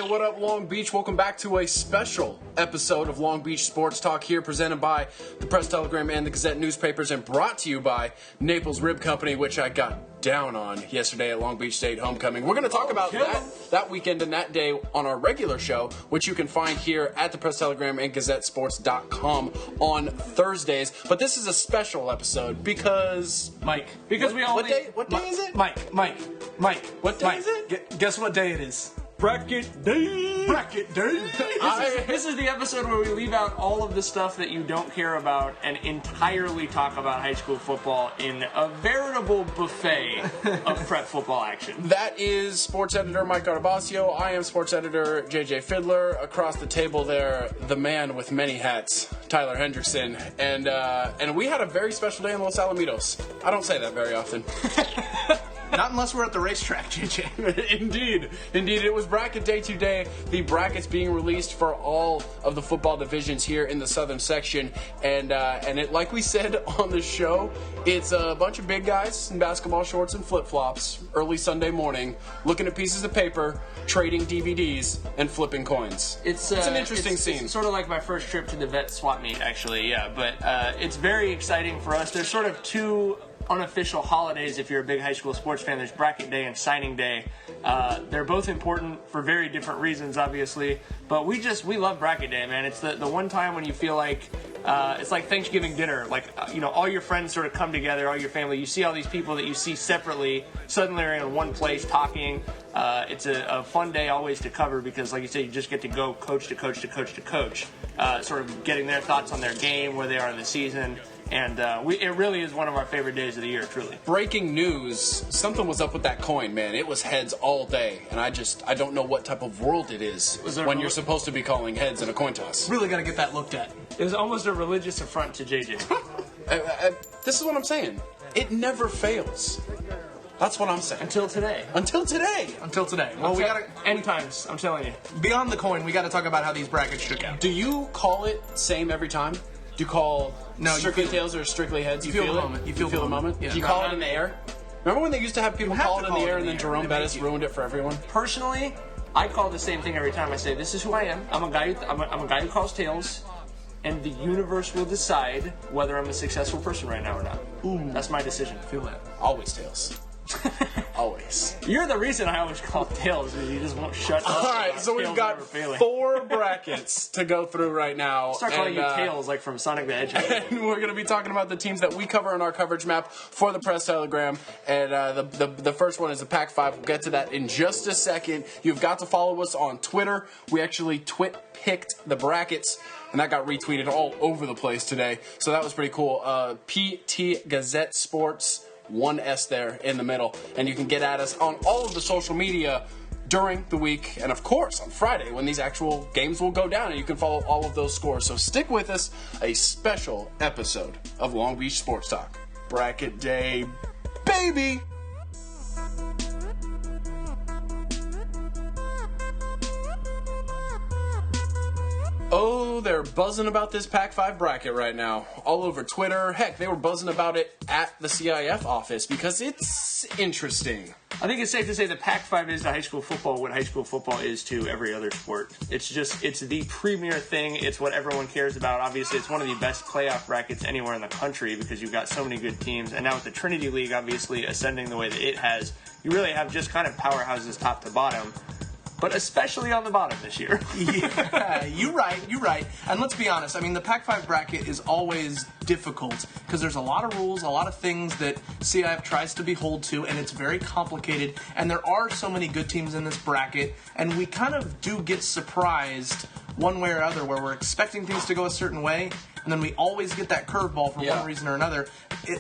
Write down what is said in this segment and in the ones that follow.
What up, Long Beach? Welcome back to a special episode of Long Beach Sports Talk here, presented by the Press-Telegram and the Gazette newspapers, and brought to you by Naples Rib Company, which I got down on yesterday at Long Beach State Homecoming. We're going to talk about that weekend and that day on our regular show, which you can find here at the Press-Telegram and GazetteSports.com on Thursdays. But this is a special episode because... What day is it? Mike. What day is it? Guess what day it is? Bracket Day! Bracket Day! This is the episode where we leave out all of the stuff that you don't care about and entirely talk about high school football in a veritable buffet of prep football action. That is sports editor Mike Garabasio. I am sports editor JJ Fiddler. Across the table there, the man with many hats, Tyler Hendrickson. And we had a very special day in Los Alamitos. I don't say that very often. Not unless we're at the racetrack, JJ. Indeed. It was bracket day today. The brackets being released for all of the football divisions here in the southern section. And it, like we said on the show, it's a bunch of big guys in basketball shorts and flip-flops early Sunday morning, looking at pieces of paper, trading DVDs, and flipping coins. It's an interesting scene. It's sort of like my first trip to the vet swap meet, actually, yeah. But it's very exciting for us. There's sort of two unofficial holidays if you're a big high school sports fan. There's bracket day and signing day. They're both important for very different reasons, obviously, but we love bracket day, man. It's the one time when you feel like it's like Thanksgiving dinner, like all your friends sort of come together, all your family, you see all these people that you see separately suddenly are in one place talking. It's a fun day always to cover because, like you said, you just get to go coach to coach to coach to coach, sort of getting their thoughts on their game, where they are in the season. And it really is one of our favorite days of the year, truly. Breaking news, something was up with that coin, man. It was heads all day, and I don't know what type of world it is when you're supposed to be calling heads in a coin toss. Really got to get that looked at. It was almost a religious affront to JJ. This is what I'm saying. It never fails. That's what I'm saying. Until today. Well, we got to... End times, I'm telling you. Beyond the coin, we got to talk about how these brackets shook out. Do you call it same every time? Do you call strictly tails or strictly heads? You feel the moment. You feel the moment? Yeah. Do you call it in the air? Remember when they used to have people call it in the air and then Jerome Bettis ruined it for everyone? Personally, I call the same thing every time. I say, this is who I am. I'm a guy who calls tails, and the universe will decide whether I'm a successful person right now or not. Ooh. That's my decision. Feel that. Always tails. Always. You're the reason I always call tails, because you just won't shut up. All right, so we've got 4 brackets to go through right now. Start calling you tails, like from Sonic the Hedgehog. And we're going to be talking about the teams that we cover in our coverage map for the Press-Telegram. And the first one is the Pac-5. We'll get to that in just a second. You've got to follow us on Twitter. We actually twit-picked the brackets, and that got retweeted all over the place today. So that was pretty cool. PT Gazette Sports. 1 S there in the middle, and you can get at us on all of the social media during the week, and of course on Friday when these actual games will go down, and you can follow all of those scores. So stick with us, a special episode of Long Beach Sports Talk. Bracket Day, baby! Oh, they're buzzing about this Pac-5 bracket right now. All over Twitter. Heck, they were buzzing about it at the CIF office because it's interesting. I think it's safe to say that Pac-5 is to high school football what high school football is to every other sport. It's the premier thing. It's what everyone cares about. Obviously, it's one of the best playoff brackets anywhere in the country because you've got so many good teams. And now with the Trinity League, obviously, ascending the way that it has, you really have just kind of powerhouses top to bottom. But especially on the bottom this year. Yeah, you're right. And let's be honest, I mean, the Pac-5 bracket is always difficult because there's a lot of rules, a lot of things that CIF tries to be hold to, and it's very complicated. And there are so many good teams in this bracket, and we kind of do get surprised one way or other where we're expecting things to go a certain way, and then we always get that curveball for one reason or another.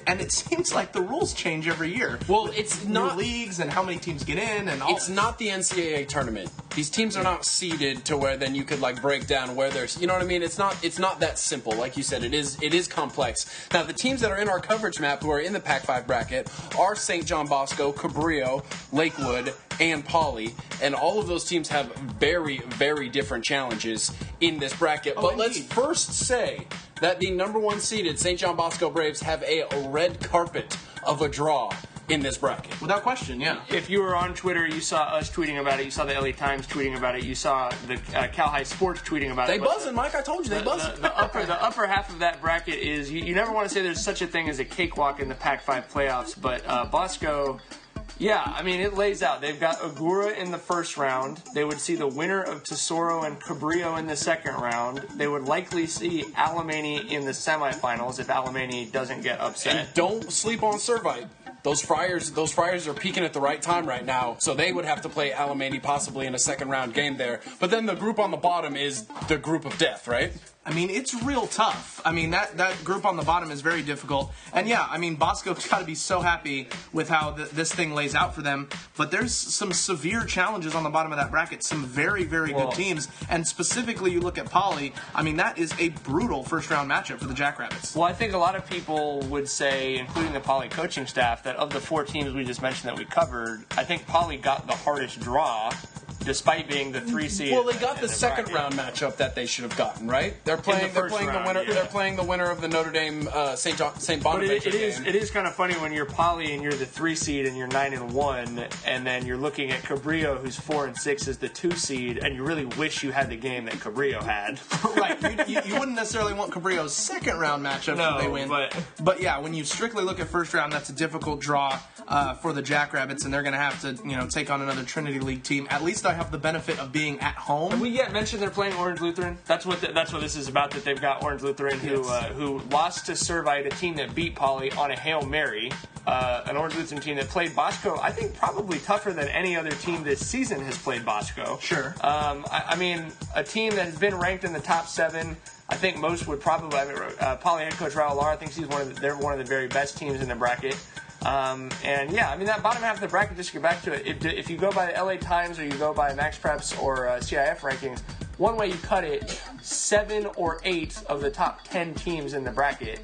And it seems like the rules change every year. Well, it's not leagues and how many teams get in, and all. It's not the NCAA tournament. These teams are not seeded to where then you could like break down where there's, you know what I mean? It's not that simple. Like you said, it is complex. Now the teams that are in our coverage map who are in the Pac-5 bracket are St. John Bosco, Cabrillo, Lakewood, and Poly, and all of those teams have very, very different challenges in this bracket. But let's first say that the number 1 seeded St. John Bosco Braves have a red carpet of a draw in this bracket. Without question, yeah. If you were on Twitter, you saw us tweeting about it. You saw the LA Times tweeting about it. You saw the Cal High Sports tweeting about They it. buzzing, Mike. I told you they buzzing. The upper half of that bracket is you never want to say there's such a thing as a cakewalk in the Pac-5 playoffs, but Bosco. Yeah, I mean, it lays out. They've got Agura in the first round. They would see the winner of Tesoro and Cabrillo in the second round. They would likely see Alemany in the semifinals if Alemany doesn't get upset. And don't sleep on Servite. Those Friars are peaking at the right time right now, so they would have to play Alemany possibly in a second round game there. But then the group on the bottom is the group of death, right? I mean, it's real tough. I mean, that group on the bottom is very difficult. And yeah, I mean, Bosco's got to be so happy with how this thing lays out for them. But there's some severe challenges on the bottom of that bracket. Some very, very good teams. And specifically, you look at Poly. I mean, that is a brutal first-round matchup for the Jackrabbits. Well, I think a lot of people would say, including the Poly coaching staff, that of the 4 teams we just mentioned that we covered, I think Poly got the hardest draw, despite being the 3 seed. Well, they got the second round matchup that they should have gotten, right? They're playing the winner. Yeah. They're playing the winner of the Notre Dame St. Bonaventure game. It is kind of funny when you're Poly and you're the 3 seed and you're 9-1, and then you're looking at Cabrillo, who's 4-6, as the 2 seed, and you really wish you had the game that Cabrillo had. Right. You wouldn't necessarily want Cabrillo's second round matchup if they win. But yeah, when you strictly look at first round, that's a difficult draw for the Jackrabbits, and they're going to have to take on another Trinity League team. At least I have the benefit of being at home. Have we yet mentioned they're playing Orange Lutheran? That's what this is about. That they've got Orange Lutheran who lost to Servite, a team that beat Poly on a Hail Mary. An Orange Lutheran team that played Bosco, I think, probably tougher than any other team this season has played Bosco. Sure. I mean, a team that has been ranked in the top 7. I think most would probably. Poly head coach Raul Lara thinks they're one of the very best teams in the bracket. And yeah, I mean, that bottom half of the bracket, just to get back to it, if you go by the LA Times or you go by Max Preps or CIF rankings, one way you cut it, 7 or 8 of the top 10 teams in the bracket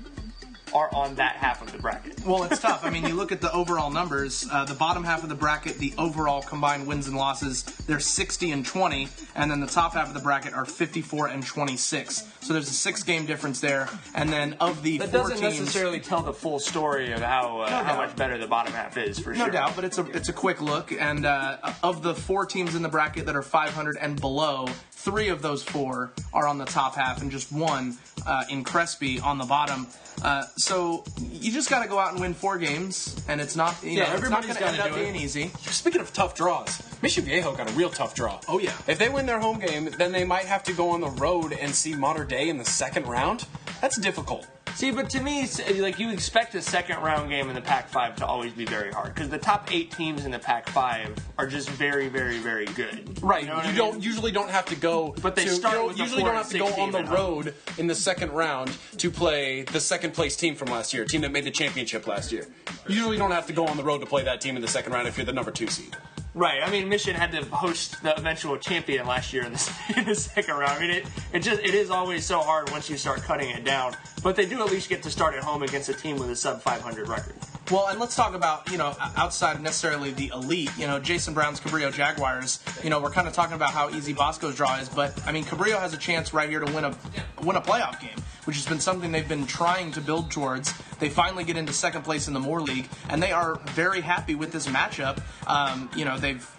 are on that half of the bracket. Well, it's tough. I mean, you look at the overall numbers. The bottom half of the bracket, the overall combined wins and losses, they're 60-20, and then the top half of the bracket are 54-26. So there's a 6-game difference there. And then of the 4 teams, that doesn't necessarily tell the full story of how much better the bottom half is, for sure. No doubt, but it's a quick look. And of the 4 teams in the bracket that are 500 and below, 3 of those 4 are on the top half, and just 1 in Crespi on the bottom. So you just got to go out and win 4 games, and it's not everybody's going to end up being easy. Speaking of tough draws, Mission Viejo got a real tough draw. Oh yeah. If they win their home game, then they might have to go on the road and see Mater Dei in the second round. That's difficult. See, but to me, like, you expect a second round game in the Pac-5 to always be very hard because the top 8 teams in the Pac-5 are just very, very, very good. Right. You usually don't have to go. But they start with usually don't have to go on the road in the second round to play the second place team from last year, a team that made the championship last year. You usually don't have to go on the road to play that team in the second round if you're the number 2 seed. Right. I mean, Mission had to host the eventual champion last year in the second round. I mean, it is always so hard once you start cutting it down. But they do at least get to start at home against a team with a sub-500 record. Well, and let's talk about, outside of necessarily the elite, Jason Brown's Cabrillo Jaguars, we're kind of talking about how easy Bosco's draw is, but, I mean, Cabrillo has a chance right here to win a playoff game, which has been something they've been trying to build towards. They finally get into second place in the Moore League, and they are very happy with this matchup.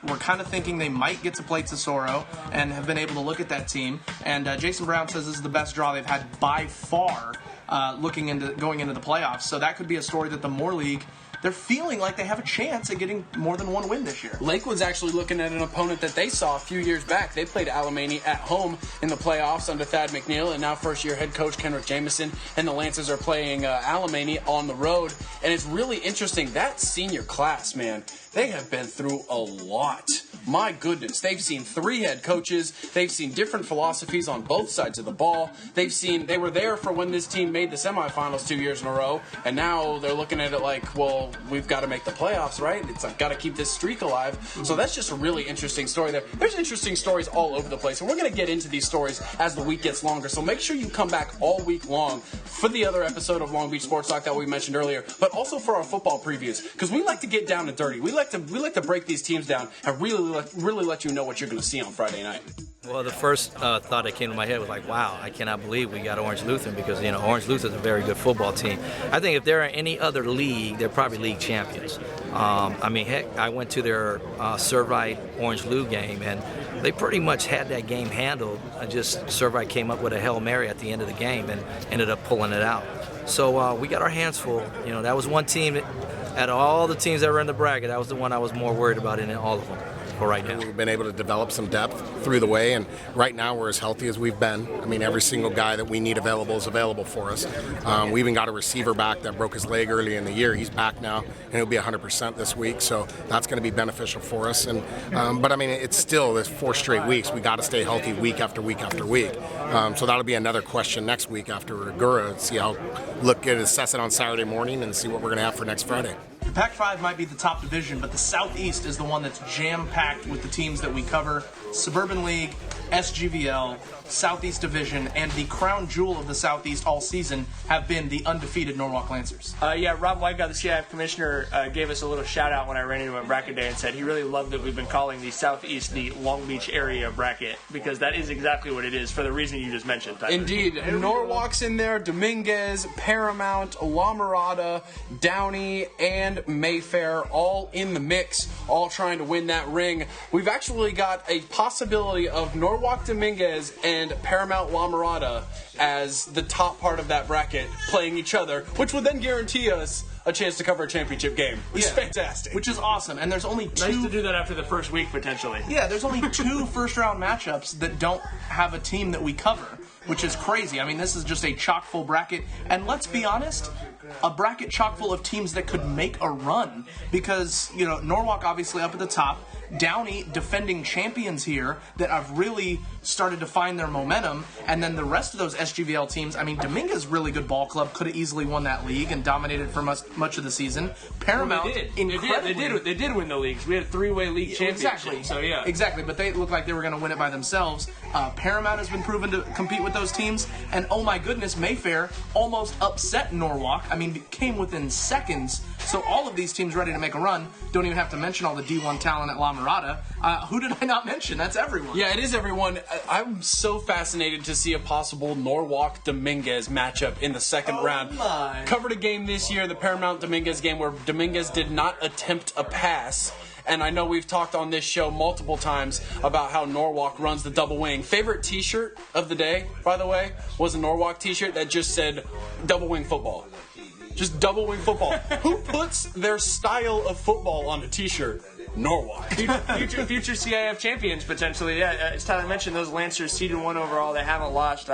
We're kind of thinking they might get to play Tesoro and have been able to look at that team, and Jason Brown says this is the best draw they've had by far going into the playoffs. So that could be a story that the Moore League, they're feeling like they have a chance at getting more than 1 win this year. Lakewood's actually looking at an opponent that they saw a few years back. They played Alemany at home in the playoffs under Thad McNeil, and now first-year head coach Kenrick Jameson and the Lancers are playing Alemany on the road. And it's really interesting. That senior class, man, they have been through a lot. My goodness, they've seen 3 head coaches. They've seen different philosophies on both sides of the ball. They were there for when this team made the semifinals 2 years in a row, and now they're looking at it like, well, we've got to make the playoffs, right? It's like, got to keep this streak alive. So that's just a really interesting story there. There's interesting stories all over the place, and we're going to get into these stories as the week gets longer. So make sure you come back all week long for the other episode of Long Beach Sports Talk that we mentioned earlier, but also for our football previews, because we like to get down and dirty. We like to break these teams down and really really let you know what you're going to see on Friday night? Well, the first thought that came to my head was like, wow, I cannot believe we got Orange Lutheran because, Orange Lutheran is a very good football team. I think if they're in any other league, they're probably league champions. Heck, I went to their Servite Orange Lou game, and they pretty much had that game handled. Servite came up with a Hail Mary at the end of the game and ended up pulling it out. So we got our hands full. That was one team, out of all the teams that were in the bracket, that was the one I was more worried about in all of them. For right now. We've been able to develop some depth through the way, and right now we're as healthy as we've been. Every single guy that we need available is available for us. We even got a receiver back that broke his leg early in the year. He's back now, and he'll be 100% this week, so that's going to be beneficial for us. But it's still this 4 straight weeks. We got to stay healthy week after week after week. So that'll be another question next week after Gura, see how assess it on Saturday morning and see what we're going to have for next Friday. The Pac-5 might be the top division, but the Southeast is the one that's jam-packed with the teams that we cover. Suburban League, SGVL, Southeast Division, and the crown jewel of the Southeast all season have been the undefeated Norwalk Lancers. Rob Weigott, the CIF commissioner, gave us a little shout-out when I ran into him at bracket day and said he really loved that we've been calling the Southeast the Long Beach area bracket, because that is exactly what it is for the reason you just mentioned, Tyler. Indeed. Norwalk's in there, Dominguez, Paramount, La Mirada, Downey, and Mayfair all in the mix, all trying to win that ring. We've actually got a possibility of Norwalk, Dominguez, and Paramount La Mirada as the top part of that bracket playing each other, which would then guarantee us a chance to cover a championship game, which is fantastic. Which is awesome. And there's only 2... Nice to do that after the first week, potentially. Yeah, there's only 2 first-round matchups that don't have a team that we cover, which is crazy. This is just a chock-full bracket. And let's be honest, a bracket chock-full of teams that could make a run. Because, Norwalk obviously up at the top. Downey, defending champions here that have really started to find their momentum, and then the rest of those SGVL teams. Dominguez, really good ball club, could have easily won that league and dominated for much of the season. Paramount, incredibly, they did win the leagues. We had a 3-way league championship. Exactly. So yeah, exactly. But they looked like they were going to win it by themselves. Paramount has been proven to compete with those teams, and oh my goodness, Mayfair almost upset Norwalk. Came within seconds. So all of these teams ready to make a run. Don't even have to mention all the D1 talent at La Mirada. Who did I not mention? That's everyone. Yeah, it is everyone. I'm so fascinated to see a possible Norwalk-Dominguez matchup in the second round. My. Covered a game this year, the Paramount-Dominguez game, where Dominguez did not attempt a pass. And I know we've talked on this show multiple times about how Norwalk runs the double wing. Favorite t-shirt of the day, by the way, was a Norwalk t-shirt that just said double wing football. Just double wing football. Who puts their style of football on a t-shirt? Norwalk. future CIF champions, potentially. Yeah, as Tyler mentioned, those Lancers seeded 1 overall. They haven't lost.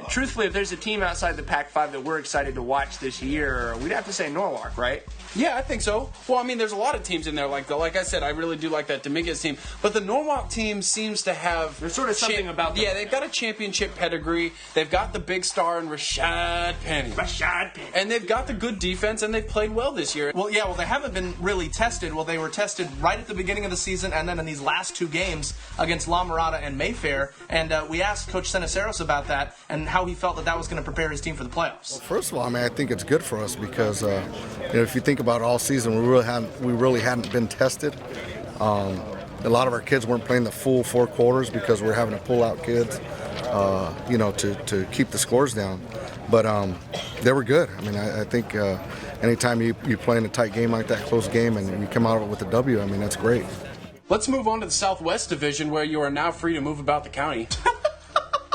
Truthfully, if there's a team outside the Pac-5 that we're excited to watch this year, we'd have to say Norwalk, right? Yeah, I think so. Well, there's a lot of teams in there. Like I said, I really do like that Dominguez team. But the Norwalk team seems to have... There's sort of something about them. Yeah, they've got a championship pedigree. They've got the big star in Rashad Penny. And they've got the good defense, and they've played well this year. Well, they haven't been really tested. Well, they were tested right at the beginning of the season, and then in these last 2 games against La Mirada and Mayfair. And we asked Coach Cenaceros about that and how he felt that was going to prepare his team for the playoffs. Well, first of all, I think it's good for us because if you think about all season, we really hadn't been tested. A lot of our kids weren't playing the full 4 quarters because we're having to pull out kids, to keep the scores down. But they were good. I think anytime you play in a tight game like that, close game, and you come out of it with a W, that's great. Let's move on to the Southwest Division, where you are now free to move about the county.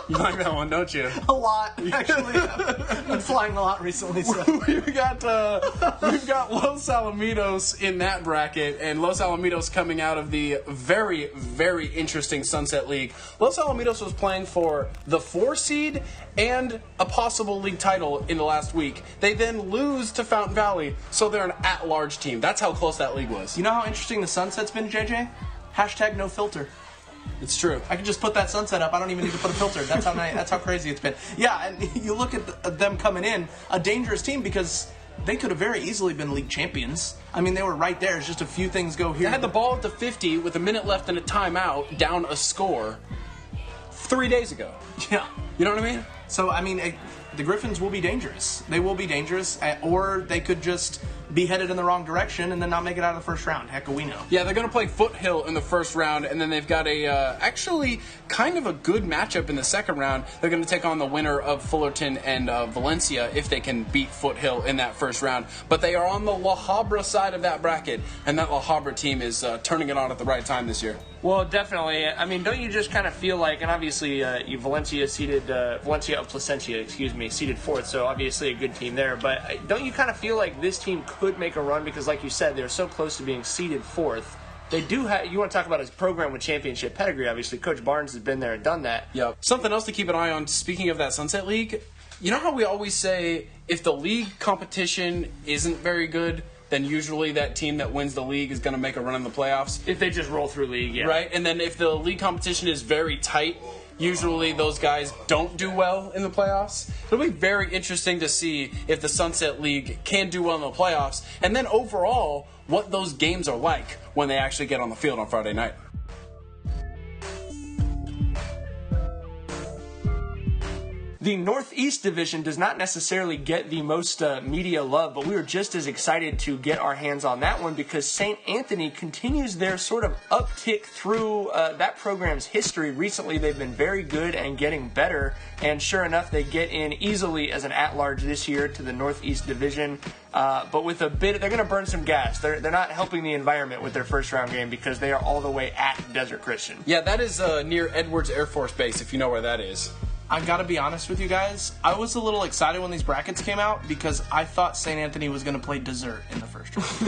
You like that one, don't you? A lot, actually. I've been flying a lot recently. So. We've got Los Alamitos in that bracket, and Los Alamitos coming out of the very, very interesting Sunset League. Los Alamitos was playing for the 4 seed and a possible league title in the last week. They then lose to Fountain Valley, so they're an at-large team. That's how close that league was. You know how interesting the Sunset's been, JJ? # no filter. It's true. I can just put that sunset up. I don't even need to put a filter. That's how crazy it's been. Yeah, and you look at them coming in, a dangerous team because they could have very easily been league champions. They were right there. It's just a few things go here. They had the ball at the 50 with a minute left and a timeout, down a score 3 days ago. Yeah. You know what I mean? So, the Griffins will be dangerous. They will be dangerous, or they could just be headed in the wrong direction and then not make it out of the first round. Heck, we know. Yeah, they're going to play Foothill in the first round, and then they've got a actually kind of a good matchup in the second round. They're going to take on the winner of Fullerton and Valencia if they can beat Foothill in that first round. But they are on the La Habra side of that bracket, and that La Habra team is turning it on at the right time this year. Well, definitely. I mean, don't you just kind of feel like, and obviously Valencia of Placencia, seeded fourth, so obviously a good team there. But don't you kind of feel like this team could make a run because, like you said, they're so close to being seeded fourth. They do have. You want to talk about his program with championship pedigree? Obviously, Coach Barnes has been there and done that. Yeah. Something else to keep an eye on. Speaking of that Sunset League, you know how we always say if the league competition isn't very good, then usually that team that wins the league is going to make a run in the playoffs. If they just roll through league, yeah. Right? And then if the league competition is very tight, usually those guys don't do well in the playoffs. It'll be very interesting to see if the Sunset League can do well in the playoffs, and then overall, what those games are like when they actually get on the field on Friday night. The Northeast Division does not necessarily get the most media love, but we were just as excited to get our hands on that one because St. Anthony continues their sort of uptick through that program's history. Recently, they've been very good and getting better, and sure enough, they get in easily as an at-large this year to the Northeast Division. But with a bit, they're going to burn some gas. They're not helping the environment with their first-round game because they are all the way at Desert Christian. Yeah, that is near Edwards Air Force Base, if you know where that is. I gotta be honest with you guys. I was a little excited when these brackets came out because I thought St. Anthony was gonna play dessert in the first round,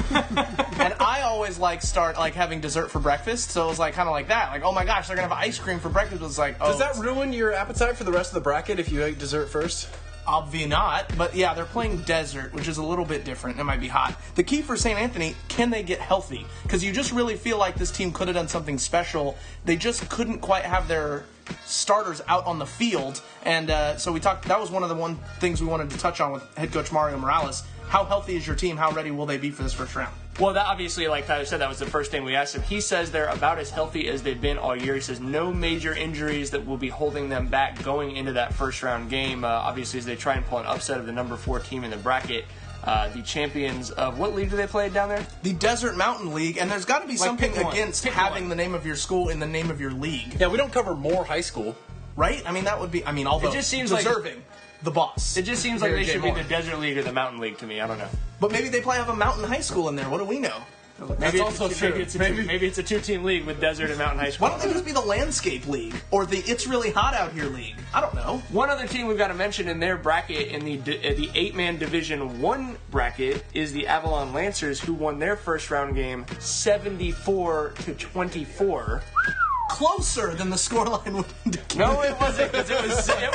and I always start having dessert for breakfast. So it was kind of like that. Like, oh my gosh, they're gonna have ice cream for breakfast. It was like, oh, does that ruin your appetite for the rest of the bracket if you ate dessert first? Obviously not, but yeah, they're playing desert, which is a little bit different. It might be hot. The key for St. Anthony, can they get healthy? Because you just really feel like this team could have done something special. They just couldn't quite have their starters out on the field, and so we talked. That was one of the things we wanted to touch on with head coach Mario Morales. How healthy is your team? How ready will they be for this first round? Well, that obviously, like Tyler said, that was the first thing we asked him. He says they're about as healthy as they've been all year. He says no major injuries that will be holding them back going into that first-round game, obviously, as they try and pull an upset of the number 4 team in the bracket. The champions of what league do they play down there? The Desert Mountain League, and there's got to be something against having the name of your school in the name of your league. Yeah, we don't cover Moore High School. Right? I mean, that would be, although it just seems deserving. The boss. It just seems like they should be the Desert League or the Mountain League to me. I don't know. But maybe they probably have a mountain high school in there. What do we know? Maybe also true. Maybe it's a 2-team league with Desert and Mountain High School. Why don't they just be the Landscape League or the It's Really Hot Out Here League? I don't know. One other team we've got to mention in their bracket, in the 8-man Division 1 bracket, is the Avalon Lancers, who won their first round game 74-24. Closer than the scoreline would indicate. No, it wasn't, because it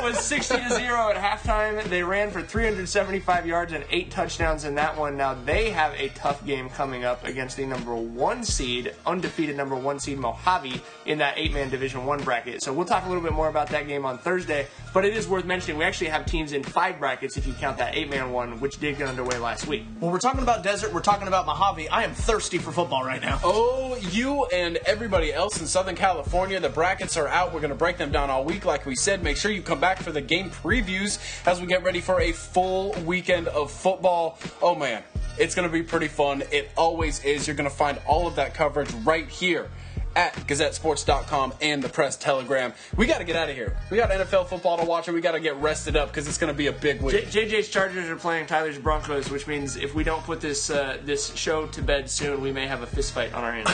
was 60-0 at halftime. They ran for 375 yards and 8 touchdowns in that one. Now they have a tough game coming up against the number 1 seed, undefeated number 1 seed Mojave in that 8-man Division 1 bracket. So we'll talk a little bit more about that game on Thursday. But it is worth mentioning we actually have teams in 5 brackets if you count that 8-man one, which did get underway last week. Well, we're talking about Desert. We're talking about Mojave. I am thirsty for football right now. Oh, you and everybody else in Southern California. The brackets are out. We're going to break them down all week. Like we said, make sure you come back for the game previews as we get ready for a full weekend of football. Oh, man, it's going to be pretty fun. It always is. You're going to find all of that coverage right here at GazetteSports.com and the Press Telegram. We got to get out of here. We got NFL football to watch, and we got to get rested up because it's going to be a big week. JJ's Chargers are playing Tyler's Broncos, which means if we don't put this show to bed soon, we may have a fist fight on our hands.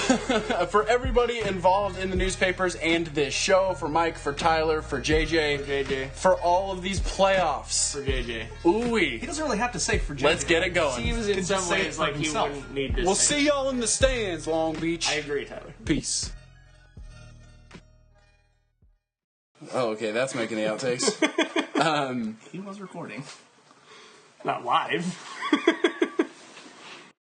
For everybody involved in the newspapers and this show, for Mike, for Tyler, for JJ, for all of these playoffs. For JJ. Ooh-wee. He doesn't really have to say for JJ. Let's get it going. Seems in some ways like he wouldn't need to We'll say see y'all in the stands, Long Beach. I agree, Tyler. Peace. Oh, okay, that's making the outtakes. He was recording. Not live.